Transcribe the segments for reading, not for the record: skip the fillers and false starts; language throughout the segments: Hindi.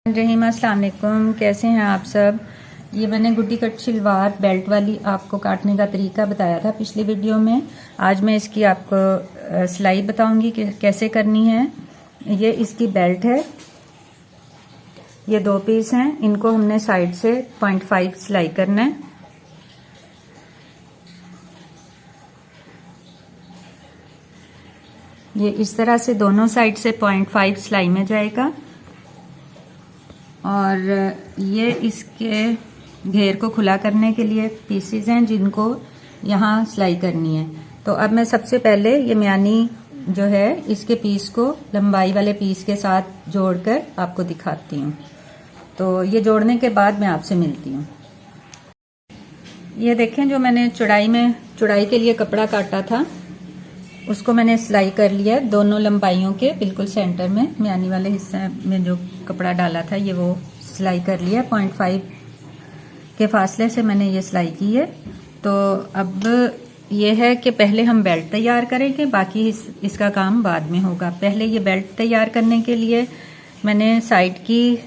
रहीम, अस्सलाम वालेकुम। कैसे हैं आप सब। ये मैंने गुड्डी कट शलवार बेल्ट वाली आपको काटने का तरीका बताया था पिछली वीडियो में। आज मैं इसकी आपको सिलाई बताऊंगी कि कैसे करनी है। ये इसकी बेल्ट है, ये 2 पीस हैं। इनको हमने साइड से 0.5 सिलाई करना है। ये इस तरह से दोनों साइड से 0.5 सिलाई में जाएगा और ये इसके घेर को खुला करने के लिए पीसेस हैं जिनको यहाँ सिलाई करनी है। तो अब मैं सबसे पहले ये म्यानी जो है इसके पीस को लंबाई वाले पीस के साथ जोड़कर आपको दिखाती हूँ। तो ये जोड़ने के बाद मैं आपसे मिलती हूँ। ये देखें, जो मैंने चौड़ाई के लिए कपड़ा काटा था उसको मैंने सिलाई कर लिया दोनों लंबाइयों के बिल्कुल सेंटर में। म्यानी वाले हिस्से में जो कपड़ा डाला था ये वो सिलाई कर लिया। 0.5 के फासले से मैंने ये सिलाई की है। तो अब ये है कि पहले हम बेल्ट तैयार करेंगे, बाकी इसका काम बाद में होगा। पहले ये बेल्ट तैयार करने के लिए मैंने साइड की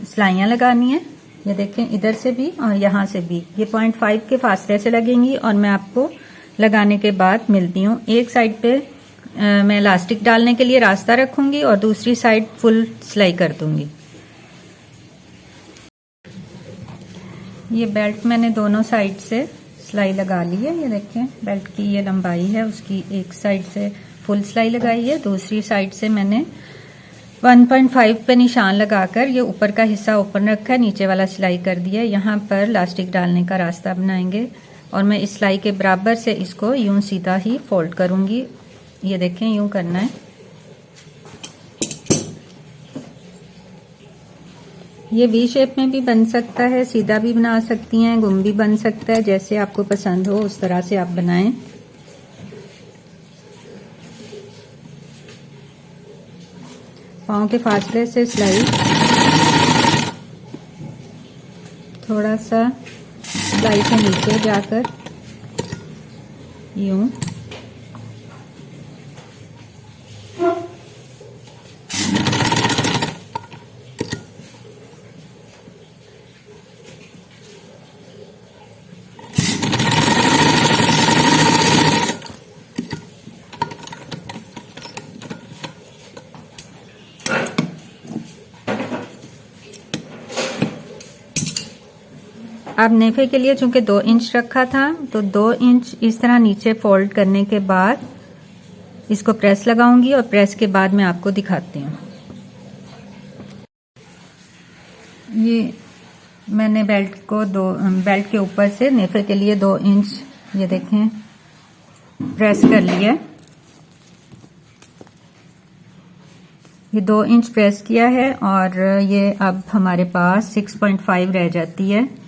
सिलाइयाँ लगानी है। ये देखें, इधर से भी और यहाँ से भी ये 0.5 के फासले से लगेंगी और मैं आपको लगाने के बाद मिलती हूँ। एक साइड पे मैं इलास्टिक डालने के लिए रास्ता रखूंगी और दूसरी साइड फुल सिलाई कर दूंगी। ये बेल्ट मैंने दोनों साइड से सिलाई लगा ली है। ये देखें, बेल्ट की ये लंबाई है, उसकी एक साइड से फुल सिलाई लगाई है, दूसरी साइड से मैंने 1.5 पे निशान लगाकर ये ऊपर का हिस्सा ओपन रखा है, नीचे वाला सिलाई कर दिया। यहाँ पर इलास्टिक डालने का रास्ता बनाएंगे और मैं इस सिलाई के बराबर से इसको यूं सीधा ही फोल्ड करूंगी। ये देखें, यूं करना है। ये वी शेप में भी बन सकता है, सीधा भी बना सकती हैं, गुम भी बन सकता है, जैसे आपको पसंद हो उस तरह से आप बनाएं। पाँव के फासले से सिलाई थोड़ा सा सिलाई से नीचे जाकर यूं अब नेफे के लिए चूंकि 2 इंच रखा था तो 2 इंच इस तरह नीचे फोल्ड करने के बाद इसको प्रेस लगाऊंगी और प्रेस के बाद मैं आपको दिखाती हूँ। ये मैंने बेल्ट के ऊपर से नेफे के लिए 2 इंच ये देखें प्रेस कर लिया। ये 2 इंच प्रेस किया है और ये अब हमारे पास 6.5 रह जाती है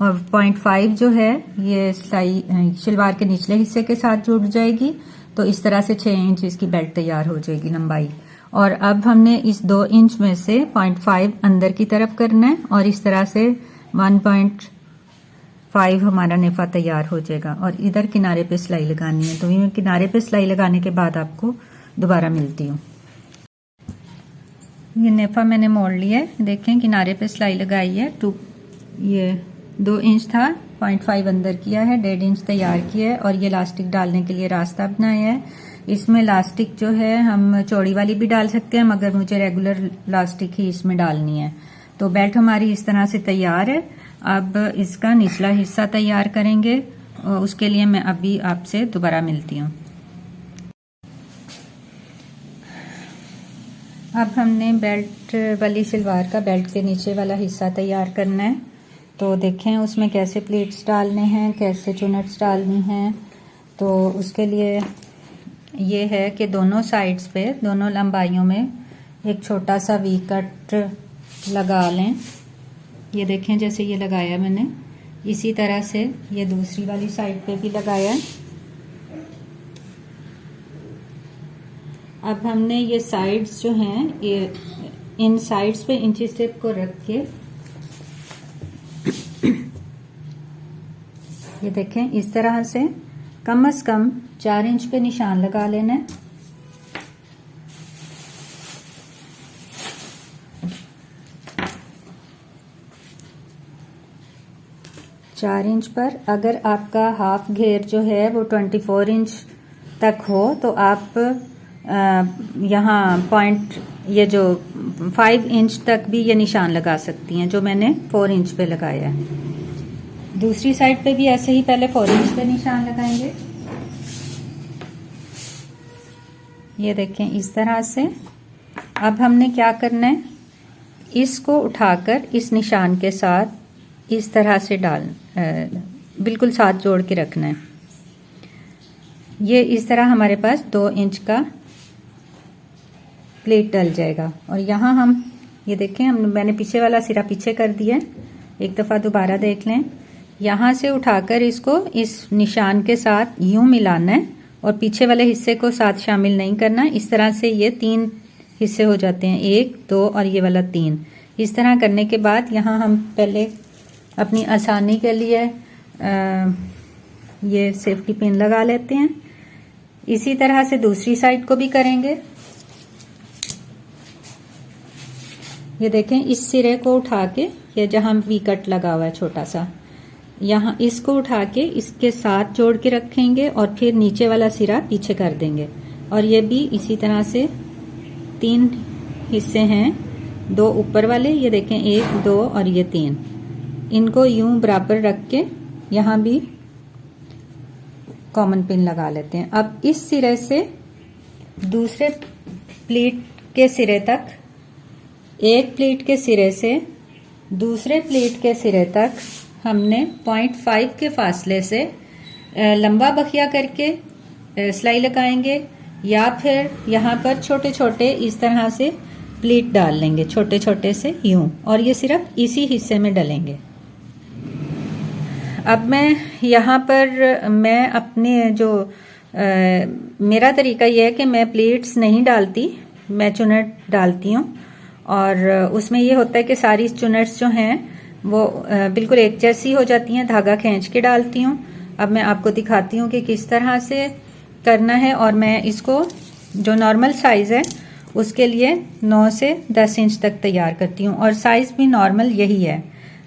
और 0.5 जो है ये सिलाई शलवार के निचले हिस्से के साथ जुड़ जाएगी। तो इस तरह से 6 इंच इसकी बेल्ट तैयार हो जाएगी लंबाई। और अब हमने इस 2 इंच में से 0.5 अंदर की तरफ करना है और इस तरह से 1.5 हमारा नेफा तैयार हो जाएगा और इधर किनारे पे सिलाई लगानी है। तो ये किनारे पे सिलाई लगाने के बाद आपको दोबारा मिलती हूँ। ये नेफा मैंने मोड़ लिया है, देखें किनारे पे सिलाई लगाई है। ये 2 इंच था, 0.5 अंदर किया है, 1.5 इंच तैयार किया है और ये इलास्टिक डालने के लिए रास्ता बनाया है। इसमें इलास्टिक जो है हम चौड़ी वाली भी डाल सकते हैं, मगर मुझे रेगुलर इलास्टिक ही इसमें डालनी है। तो बेल्ट हमारी इस तरह से तैयार है। अब इसका निचला हिस्सा तैयार करेंगे और उसके लिए मैं अभी आपसे दोबारा मिलती हूँ। अब हमने बेल्ट वाली शलवार का बेल्ट के नीचे वाला हिस्सा तैयार करना है। तो देखें उसमें कैसे प्लीट्स डालने हैं, कैसे चुनट्स डालनी हैं। तो उसके लिए ये है कि दोनों साइड्स पे, दोनों लंबाइयों में एक छोटा सा वी कट लगा लें। ये देखें जैसे ये लगाया मैंने, इसी तरह से ये दूसरी वाली साइड पे भी लगाया है। अब हमने ये साइड्स जो हैं, ये इन साइड्स पे इंची टेप को रख के ये देखें इस तरह से कम से कम 4 इंच पे निशान लगा लेना है। 4 इंच पर। अगर आपका हाफ घेर जो है वो 24 इंच तक हो तो आप यहाँ पॉइंट ये जो 5 इंच तक भी ये निशान लगा सकती हैं, जो मैंने 4 इंच पे लगाया है। दूसरी साइड पे भी ऐसे ही पहले 4 इंच पे निशान लगाएंगे। ये देखें इस तरह से। अब हमने क्या करना है, इसको उठाकर इस निशान के साथ इस तरह से बिल्कुल साथ जोड़ के रखना है। ये इस तरह हमारे पास 2 इंच का प्लेट डल जाएगा। और यहाँ हम ये देखें, मैंने पीछे वाला सिरा पीछे कर दिया, एक दफ़ा दोबारा देख लें। यहाँ से उठाकर इसको इस निशान के साथ यूं मिलाना है और पीछे वाले हिस्से को साथ शामिल नहीं करना। इस तरह से ये 3 हिस्से हो जाते हैं, 1, 2 और ये वाला 3। इस तरह करने के बाद यहाँ हम पहले अपनी आसानी के लिए ये सेफ्टी पिन लगा लेते हैं। इसी तरह से दूसरी साइड को भी करेंगे। ये देखें, इस सिरे को उठा के, ये जहां वी कट लगा हुआ है छोटा सा, यहाँ इसको उठा के इसके साथ जोड़ के रखेंगे और फिर नीचे वाला सिरा पीछे कर देंगे। और ये भी इसी तरह से 3 हिस्से हैं, 2 ऊपर वाले, ये देखें 1, 2 और ये 3। इनको यूं बराबर रख के यहाँ भी कॉमन पिन लगा लेते हैं। अब इस सिरे से दूसरे प्लीट के सिरे तक, एक प्लीट के सिरे से दूसरे प्लीट के सिरे तक हमने 0.5 के फासले से लंबा बखिया करके सिलाई लगाएंगे, या फिर यहाँ पर छोटे छोटे इस तरह से प्लीट डाल लेंगे, छोटे छोटे से यूं, और ये सिर्फ इसी हिस्से में डलेंगे। अब मैं यहाँ पर मैं अपने जो मेरा तरीका ये है कि मैं प्लीट्स नहीं डालती, मैं चुनट डालती हूँ। और उसमें ये होता है कि सारी चुनट्स जो हैं वो बिल्कुल एक जैसी हो जाती हैं, धागा खींच के डालती हूँ। अब मैं आपको दिखाती हूँ कि किस तरह से करना है। और मैं इसको जो नॉर्मल साइज़ है उसके लिए 9 से 10 इंच तक तैयार करती हूँ, और साइज़ भी नॉर्मल यही है,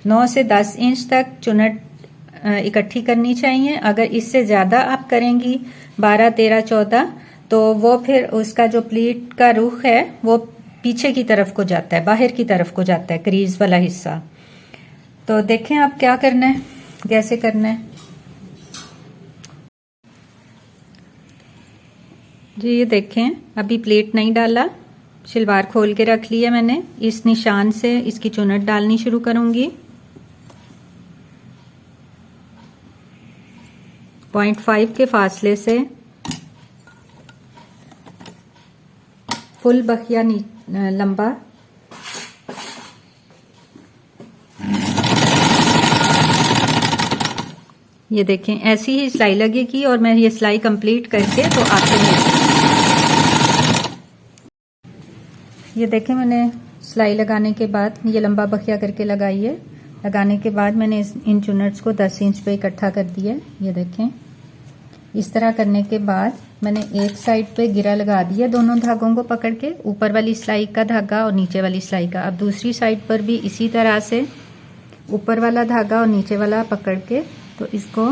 9 से 10 इंच तक चुनट इकट्ठी करनी चाहिए। अगर इससे ज़्यादा आप करेंगी 12, 13, 14 तो वो फिर उसका जो प्लीट का रुख है वो पीछे की तरफ को जाता है, बाहर की तरफ को जाता है, क्रीज वाला हिस्सा। तो देखें आप क्या करना है, कैसे करना है। जी ये देखें, अभी प्लेट नहीं डाला, शलवार खोल के रख लिया मैंने। इस निशान से इसकी चुनट डालनी शुरू करूंगी। 0.5 के फासले से फुल बखिया लंबा ये देखें, ऐसी ही सिलाई लगेगी। और मैं ये सिलाई कंप्लीट करके तो आपको ये देखें, मैंने सिलाई लगाने के बाद ये लंबा बखिया करके लगाई है। लगाने के बाद मैंने इन चुनट्स को 10 इंच पे इकट्ठा कर दिया है। ये देखें, इस तरह करने के बाद मैंने एक साइड पे गिरा लगा दिया, दोनों धागों को पकड़ के, ऊपर वाली सिलाई का धागा और नीचे वाली सिलाई का। अब दूसरी साइड पर भी इसी तरह से ऊपर वाला धागा और नीचे वाला पकड़ के, तो इसको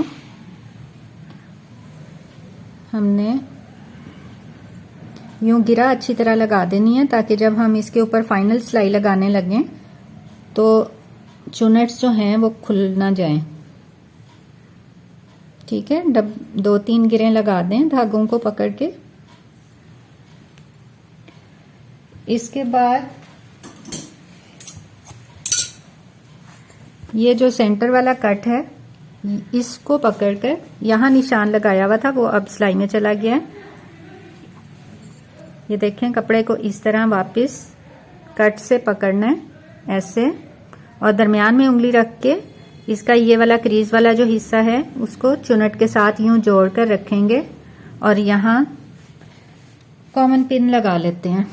हमने यूं गिरा अच्छी तरह लगा देनी है, ताकि जब हम इसके ऊपर फाइनल सिलाई लगाने लगें तो चुनट्स जो हैं वो खुल ना जाएं। ठीक है, 2-3 गिरें लगा दें धागों को पकड़ के। इसके बाद ये जो सेंटर वाला कट है इसको पकड़कर, यहाँ निशान लगाया हुआ था वो अब सिलाई में चला गया है। ये देखें, कपड़े को इस तरह वापस कट से पकड़ना है ऐसे, और दरमियान में उंगली रख के इसका ये वाला क्रीज वाला जो हिस्सा है उसको चुनट के साथ यूं जोड़ कर रखेंगे और यहाँ कॉमन पिन लगा लेते हैं।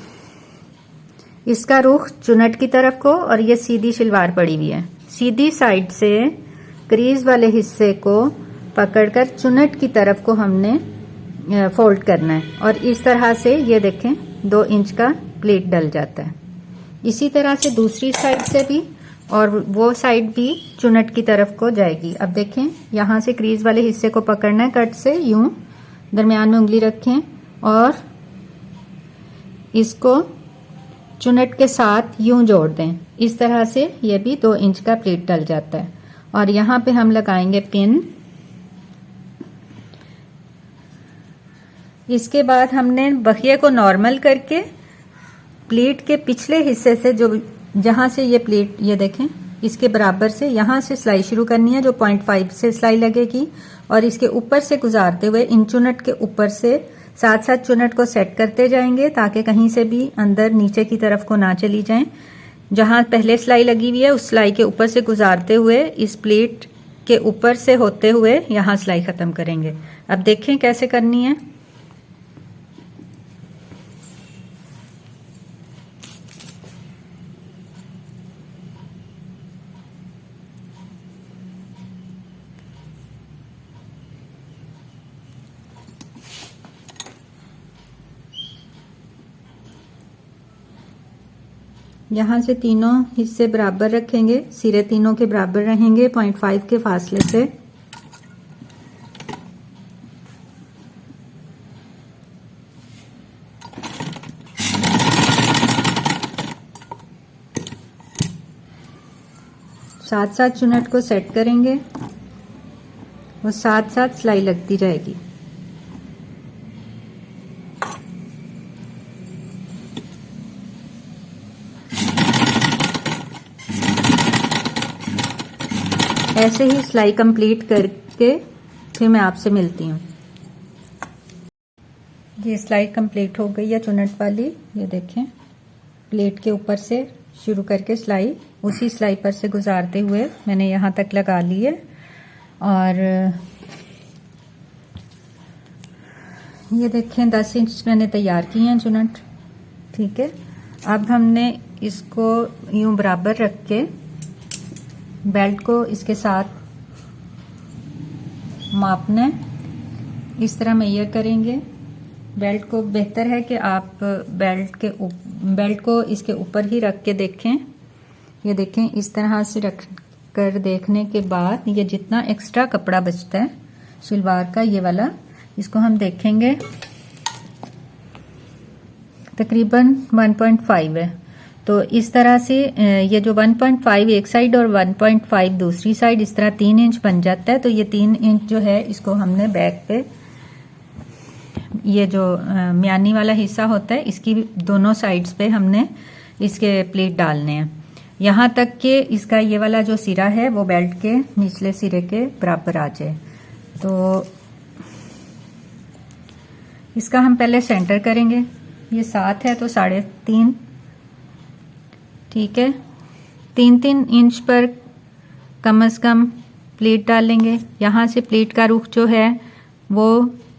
इसका रुख चुनट की तरफ को, और ये सीधी शलवार पड़ी हुई है। सीधी साइड से क्रीज वाले हिस्से को पकड़कर चुनट की तरफ को हमने फोल्ड करना है, और इस तरह से ये देखें 2 इंच का प्लीट डल जाता है। इसी तरह से दूसरी साइड से भी, और वो साइड भी चुनट की तरफ को जाएगी। अब देखें, यहाँ से क्रीज वाले हिस्से को पकड़ना है कट से, यूं दरमियान में उंगली रखें और इसको चुनट के साथ यूं जोड़ दें। इस तरह से ये भी 2 इंच का प्लीट डल जाता है। और यहाँ पे हम लगाएंगे पिन। इसके बाद हमने बखिए को नॉर्मल करके प्लीट के पिछले हिस्से से जो जहां से ये प्लीट, ये देखें, इसके बराबर से यहां से सिलाई शुरू करनी है, जो 0.5 से सिलाई लगेगी, और इसके ऊपर से गुजारते हुए इन चुनट के ऊपर से साथ साथ चुनट को सेट करते जाएंगे ताकि कहीं से भी अंदर नीचे की तरफ को ना चली जाएं। जहां पहले सिलाई लगी हुई है उस सिलाई के ऊपर से गुजारते हुए इस प्लीट के ऊपर से होते हुए यहां सिलाई खत्म करेंगे। अब देखें कैसे करनी है। यहाँ से तीनों हिस्से बराबर रखेंगे, सिरे तीनों के बराबर रहेंगे 0.5 के फासले से। साथ साथ चुनट को सेट करेंगे और साथ साथ सिलाई लगती जाएगी। ऐसे ही सिलाई कंप्लीट करके फिर मैं आपसे मिलती हूँ। ये सिलाई कंप्लीट हो गई है चुनट वाली। ये देखें, प्लेट के ऊपर से शुरू करके सिलाई उसी सिलाई पर से गुजारते हुए मैंने यहाँ तक लगा ली है। और ये देखें 10 इंच मैंने तैयार की हैं चुनट। ठीक है, अब हमने इसको यूं बराबर रख के बेल्ट को इसके साथ मापना, इस तरह मेजर करेंगे। बेल्ट को बेहतर है कि आप बेल्ट को इसके ऊपर ही रख के देखें। ये देखें, इस तरह से रख कर देखने के बाद ये जितना एक्स्ट्रा कपड़ा बचता है सलवार का, ये वाला, इसको हम देखेंगे तकरीबन 1.5 है। तो इस तरह से ये जो 1.5 एक साइड और 1.5 दूसरी साइड, इस तरह 3 इंच बन जाता है। तो ये 3 इंच जो है इसको हमने बैक पे, ये जो म्यानी वाला हिस्सा होता है इसकी दोनों साइड्स पे हमने इसके प्लीट डालने हैं, यहाँ तक कि इसका ये वाला जो सिरा है वो बेल्ट के निचले सिरे के बराबर आ जाए। तो इसका हम पहले सेंटर करेंगे। ये 7 है तो 3.5, ठीक है, 3-3 इंच पर कम से कम प्लीट डालेंगे। यहाँ से प्लीट का रुख जो है वो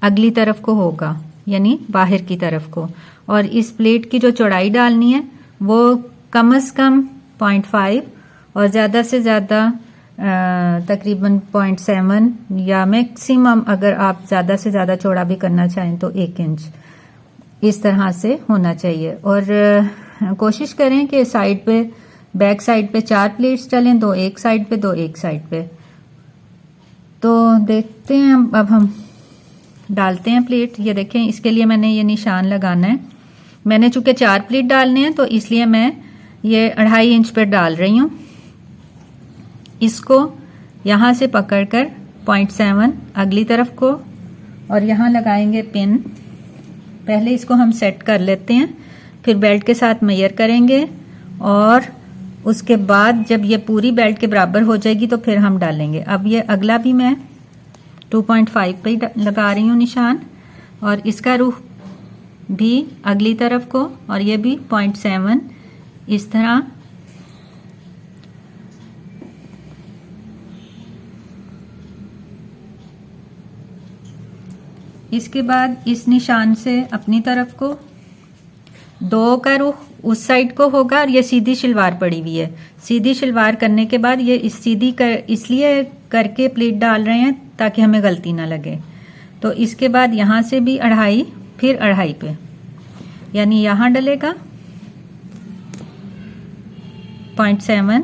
अगली तरफ को होगा, यानी बाहर की तरफ को। और इस प्लीट की जो चौड़ाई डालनी है वो कम से कम 0.5 और ज़्यादा से ज़्यादा तकरीबन 0.7 या मैक्सिमम अगर आप ज़्यादा से ज़्यादा चौड़ा भी करना चाहें तो 1 इंच, इस तरह से होना चाहिए। और कोशिश करें कि साइड पे, बैक साइड पे 4 प्लेट्स चलें, 2 एक साइड पे, 2 एक साइड पे। तो देखते हैं, अब हम डालते हैं प्लेट। ये देखें, इसके लिए मैंने ये निशान लगाना है। मैंने चूंकि 4 प्लेट डालने हैं तो इसलिए मैं ये 2.5 इंच पर डाल रही हूँ। इसको यहाँ से पकड़कर 0.7 अगली तरफ को, और यहाँ लगाएंगे पिन। पहले इसको हम सेट कर लेते हैं, फिर बेल्ट के साथ मेजर करेंगे और उसके बाद जब ये पूरी बेल्ट के बराबर हो जाएगी तो फिर हम डालेंगे। अब ये अगला भी मैं 2.5 पे लगा रही हूँ निशान, और इसका रुख भी अगली तरफ को, और ये भी 0.7 इस तरह। इसके बाद इस निशान से अपनी तरफ को 2 का रुख उस साइड को होगा, और ये सीधी शलवार पड़ी हुई है। सीधी शलवार करने के बाद ये इसलिए करके प्लीट डाल रहे हैं ताकि हमें गलती ना लगे। तो इसके बाद यहाँ से भी 2.5, फिर 2.5 पे, यानी यहाँ डलेगा 0.7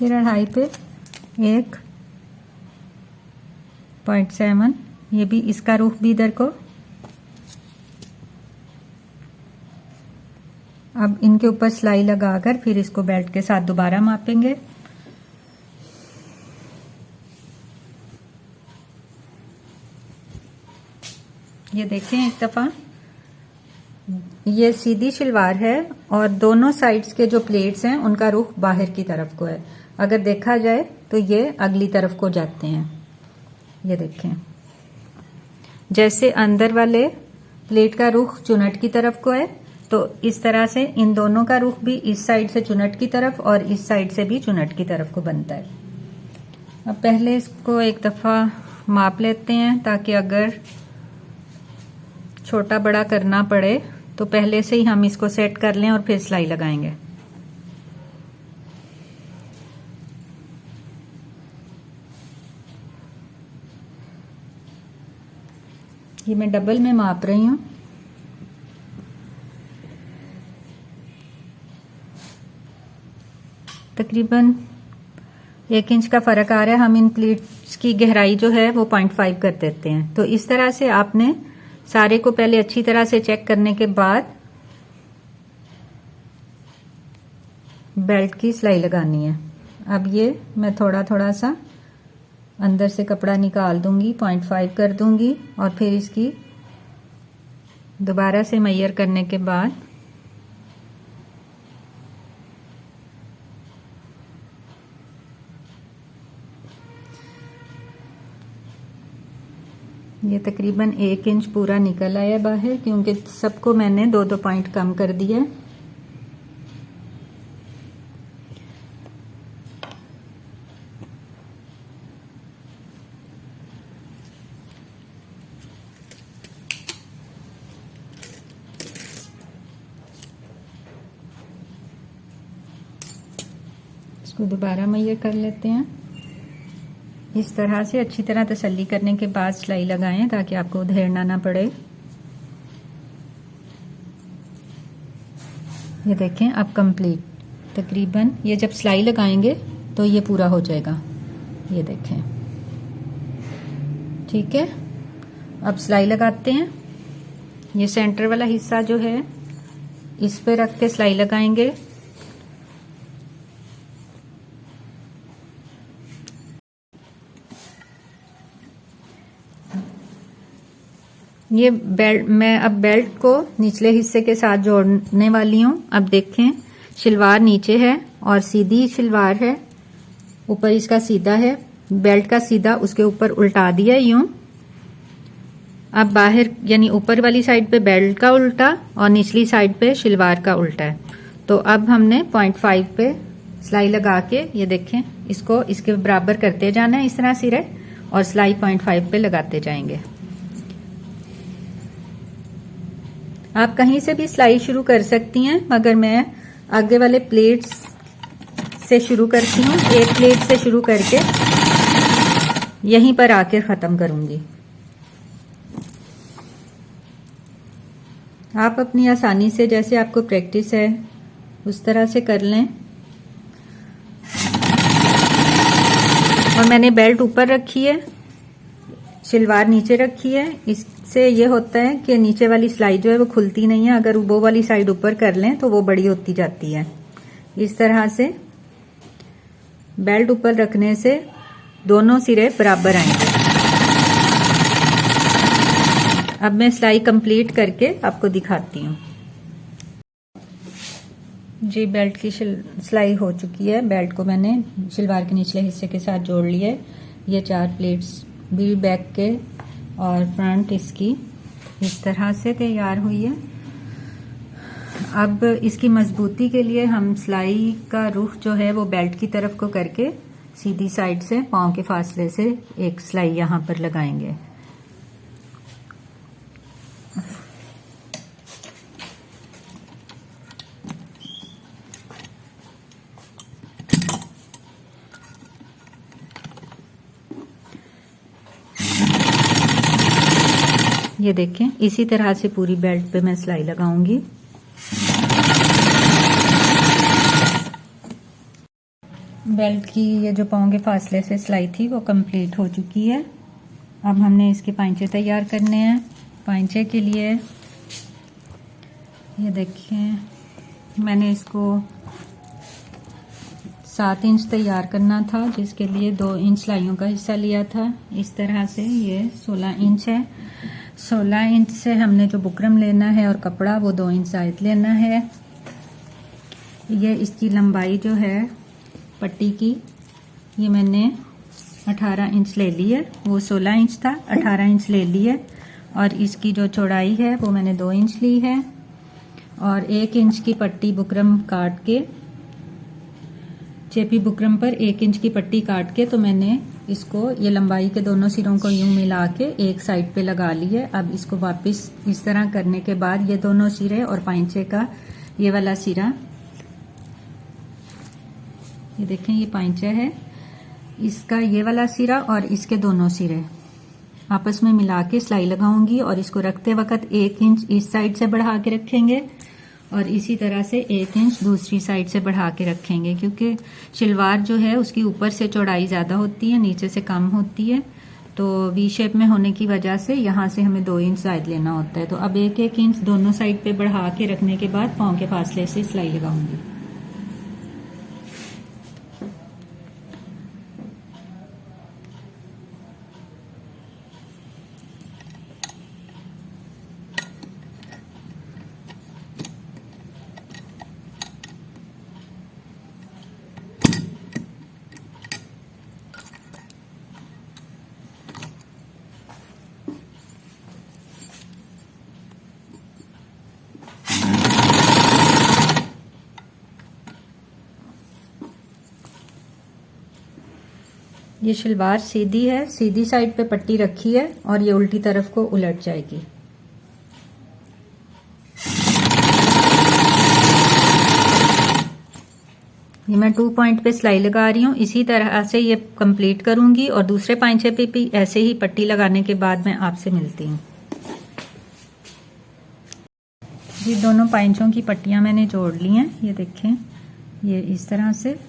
फिर 2.5 पे 1.7, ये भी इसका रुख भी इधर को। अब इनके ऊपर सिलाई लगाकर फिर इसको बेल्ट के साथ दोबारा मापेंगे। ये देखें, एक दफा ये सीधी शलवार है और दोनों साइड्स के जो प्लेट्स हैं उनका रुख बाहर की तरफ को है। अगर देखा जाए तो ये अगली तरफ को जाते हैं। ये देखें, जैसे अंदर वाले प्लेट का रुख चुनट की तरफ को है, तो इस तरह से इन दोनों का रुख भी इस साइड से चुनट की तरफ और इस साइड से भी चुनट की तरफ को बनता है। अब पहले इसको एक दफा माप लेते हैं, ताकि अगर छोटा बड़ा करना पड़े तो पहले से ही हम इसको सेट कर लें और फिर सिलाई लगाएंगे। ये मैं डबल में माप रही हूं। तकरीबन 1 इंच का फर्क आ रहा है। हम इन प्लीट्स की गहराई जो है वो 0.5 कर देते हैं। तो इस तरह से आपने सारे को पहले अच्छी तरह से चेक करने के बाद बेल्ट की सिलाई लगानी है। अब ये मैं थोड़ा थोड़ा सा अंदर से कपड़ा निकाल दूंगी, 0.5 कर दूंगी और फिर इसकी दोबारा से मैयर करने के बाद ये तकरीबन 1 इंच पूरा निकल आया बाहर, क्योंकि सबको मैंने 2-2 पॉइंट कम कर दिया। इसको दोबारा मैयर कर लेते हैं। इस तरह से अच्छी तरह तसल्ली करने के बाद सिलाई लगाएं, ताकि आपको उधेड़ना ना पड़े। ये देखें, अब कंप्लीट तकरीबन ये जब सिलाई लगाएंगे तो ये पूरा हो जाएगा। ये देखें, ठीक है। अब सिलाई लगाते हैं। ये सेंटर वाला हिस्सा जो है इस पे रख के सिलाई लगाएंगे। ये बेल्ट, मैं अब बेल्ट को निचले हिस्से के साथ जोड़ने वाली हूँ। अब देखें, शलवार नीचे है और सीधी शलवार है, ऊपर इसका सीधा है, बेल्ट का सीधा उसके ऊपर उल्टा दिया यूं। अब बाहर यानी ऊपर वाली साइड पे बेल्ट का उल्टा और निचली साइड पे शलवार का उल्टा है। तो अब हमने 0.5 पे सिलाई लगा के, ये देखें, इसको इसके बराबर करते जाना है इस तरह सिरे, और सिलाई 0.5 पे लगाते जाएंगे। आप कहीं से भी सिलाई शुरू कर सकती हैं, मगर मैं आगे वाले प्लेट्स से शुरू करती हूँ। एक प्लेट से शुरू करके यहीं पर आके खत्म करूंगी। आप अपनी आसानी से, जैसे आपको प्रैक्टिस है, उस तरह से कर लें। और मैंने बेल्ट ऊपर रखी है, शलवार नीचे रखी है। इससे ये होता है कि नीचे वाली सिलाई जो है वो खुलती नहीं है। अगर वो वाली साइड ऊपर कर लें तो वो बड़ी होती जाती है। इस तरह से बेल्ट ऊपर रखने से दोनों सिरे बराबर आएंगे। अब मैं सिलाई कंप्लीट करके आपको दिखाती हूँ। जी, बेल्ट की सिलाई हो चुकी है। बेल्ट को मैंने शलवार के निचले हिस्से के साथ जोड़ लिया है। ये 4 प्लेट्स भी बैक के और फ्रंट इसकी इस तरह से तैयार हुई है। अब इसकी मजबूती के लिए हम सिलाई का रुख जो है वो बेल्ट की तरफ को करके सीधी साइड से पांव के फासले से एक सिलाई यहां पर लगाएंगे। ये देखें, इसी तरह से पूरी बेल्ट पे मैं सिलाई लगाऊंगी। बेल्ट की ये जो पाँव के फासले से सिलाई थी वो कंप्लीट हो चुकी है। अब हमने इसके पांचे तैयार करने हैं। पांचे के लिए ये देखिए मैंने इसको 7 इंच तैयार करना था, जिसके लिए 2 इंच सिलाइयों का हिस्सा लिया था। इस तरह से ये 16 इंच है। 16 इंच से हमने जो बुकरम लेना है और कपड़ा वो 2 इंच ज़ायद लेना है। ये इसकी लंबाई जो है पट्टी की, ये मैंने 18 इंच ले ली है। वो 16 इंच था, 18 इंच ले ली है। और इसकी जो चौड़ाई है वो मैंने 2 इंच ली है। और 1 इंच की पट्टी बुकरम काट के, चेपी बुकरम पर 1 इंच की पट्टी काट के, तो मैंने इसको ये लंबाई के दोनों सिरों को यूं मिला के एक साइड पे लगा ली है। अब इसको वापस इस तरह करने के बाद ये दोनों सिरे और पांचे का ये वाला सिरा, ये देखें ये पांचा है, इसका ये वाला सिरा और इसके दोनों सिरे आपस में मिला के सिलाई लगाऊंगी। और इसको रखते वक्त 1 इंच इस साइड से बढ़ा के रखेंगे और इसी तरह से 1 इंच दूसरी साइड से बढ़ा के रखेंगे, क्योंकि शलवार जो है उसकी ऊपर से चौड़ाई ज़्यादा होती है, नीचे से कम होती है। तो वी शेप में होने की वजह से यहाँ से हमें 2 इंच ज़ायद लेना होता है। तो अब 1-1 इंच दोनों साइड पे बढ़ा के रखने के बाद पाँव के फासले से सिलाई लगाऊंगी। ये शलवार सीधी है, सीधी साइड पे पट्टी रखी है और ये उल्टी तरफ को उलट जाएगी। ये मैं 2 पॉइंट पे सिलाई लगा रही हूँ। इसी तरह से ये कंप्लीट करूंगी और दूसरे पांचे पे भी ऐसे ही पट्टी लगाने के बाद मैं आपसे मिलती हूँ। ये दोनों पांचों की पट्टियां मैंने जोड़ ली हैं। ये देखें, ये इस तरह से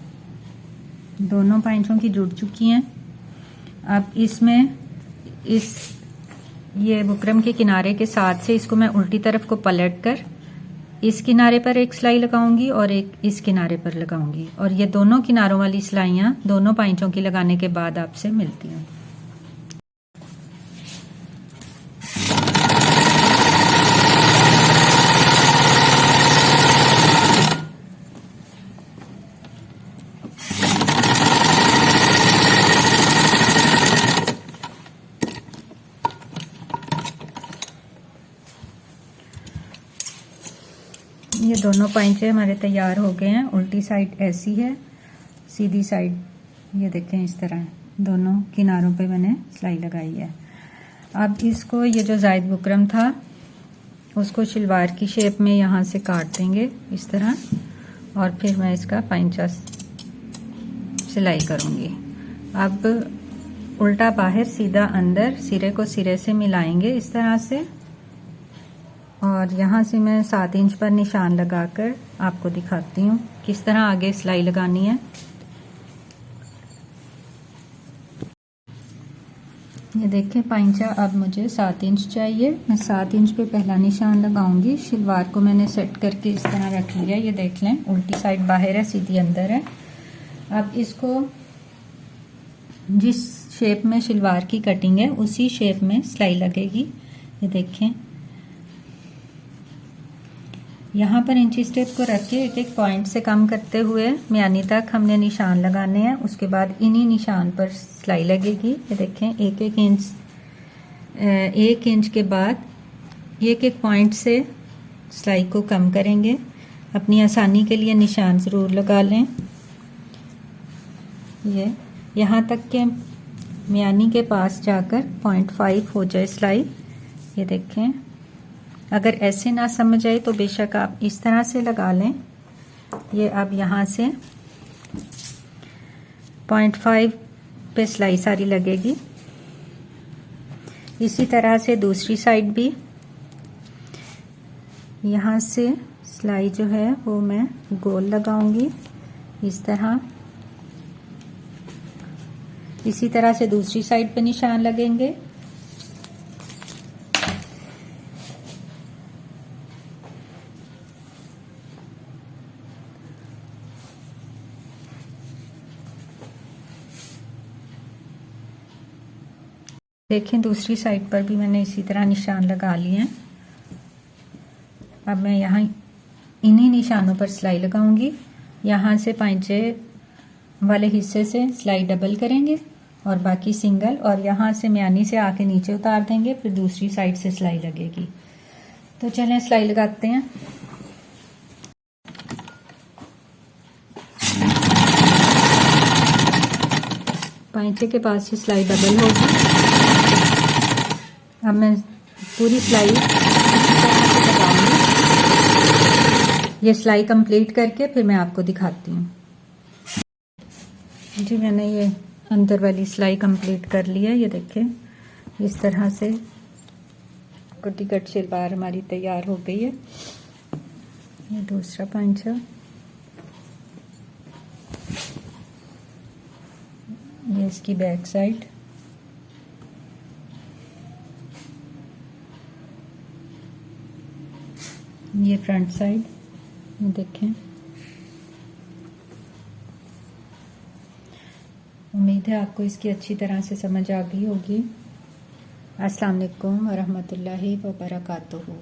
दोनों पांचों की जुड़ चुकी हैं। अब इसमें ये बुकरम के किनारे के साथ से इसको मैं उल्टी तरफ को पलट कर इस किनारे पर एक सिलाई लगाऊंगी और एक इस किनारे पर लगाऊंगी। और ये दोनों किनारों वाली सिलाइयां दोनों पांचों की लगाने के बाद आपसे मिलती हूँ। ये दोनों पांचे हमारे तैयार हो गए हैं। उल्टी साइड ऐसी है, सीधी साइड ये देखें इस तरह दोनों किनारों पे मैंने सिलाई लगाई है। अब इसको ये जो जायद बुकरम था उसको शलवार की शेप में यहाँ से काट देंगे इस तरह, और फिर मैं इसका पांचा सिलाई करूँगी। अब उल्टा बाहर सीधा अंदर, सिरे को सिरे से मिलाएंगे इस तरह से। और यहाँ से मैं 7 इंच पर निशान लगाकर आपको दिखाती हूँ किस तरह आगे सिलाई लगानी है। ये देखें पांचा अब मुझे 7 इंच चाहिए। मैं 7 इंच पे पहला निशान लगाऊंगी। शलवार को मैंने सेट करके इस तरह रख लिया। ये देख लें, उल्टी साइड बाहर है, सीधी अंदर है। अब इसको जिस शेप में शलवार की कटिंग है उसी शेप में सिलाई लगेगी। ये देखें, यहाँ पर इंची टेप को रख के एक पॉइंट से कम करते हुए म्यानी तक हमने निशान लगाने हैं। उसके बाद इन्हीं निशान पर सिलाई लगेगी। ये देखें, एक इंच के बाद एक पॉइंट से सिलाई को कम करेंगे। अपनी आसानी के लिए निशान ज़रूर लगा लें। ये यहाँ तक के म्यानी के पास जाकर 0.5 हो जाए सिलाई। ये देखें, अगर ऐसे ना समझ आए तो बेशक आप इस तरह से लगा लें। ये अब यहाँ से 0.5 पे सिलाई सारी लगेगी। इसी तरह से दूसरी साइड भी यहाँ से सिलाई जो है वो मैं गोल लगाऊंगी इस तरह। इसी तरह से दूसरी साइड पे निशान लगेंगे। देखें दूसरी साइड पर भी मैंने इसी तरह निशान लगा लिए हैं। अब मैं यहाँ इन्हीं निशानों पर सिलाई लगाऊंगी। यहाँ से पांचे वाले हिस्से से सिलाई डबल करेंगे और बाकी सिंगल, और यहाँ से म्यानी से आके नीचे उतार देंगे, फिर दूसरी साइड से सिलाई लगेगी। तो चलें सिलाई लगाते हैं। पांचे के पास से सिलाई डबल होगी। अब मैं पूरी सिलाई इसी तरह से लगाऊंगी। ये सिलाई कंप्लीट करके फिर मैं आपको दिखाती हूँ। जी मैंने ये अंदर वाली सिलाई कंप्लीट कर ली है। ये देखें इस तरह से कुर्ती कट शलवार हमारी तैयार हो गई है। ये दूसरा पांचा, ये इसकी बैक साइड, ये फ्रंट साइड। देखें, उम्मीद है आपको इसकी अच्छी तरह से समझ आ गई होगी। अस्सलाम वालेकुम व रहमतुल्लाहि व बरकातुहू।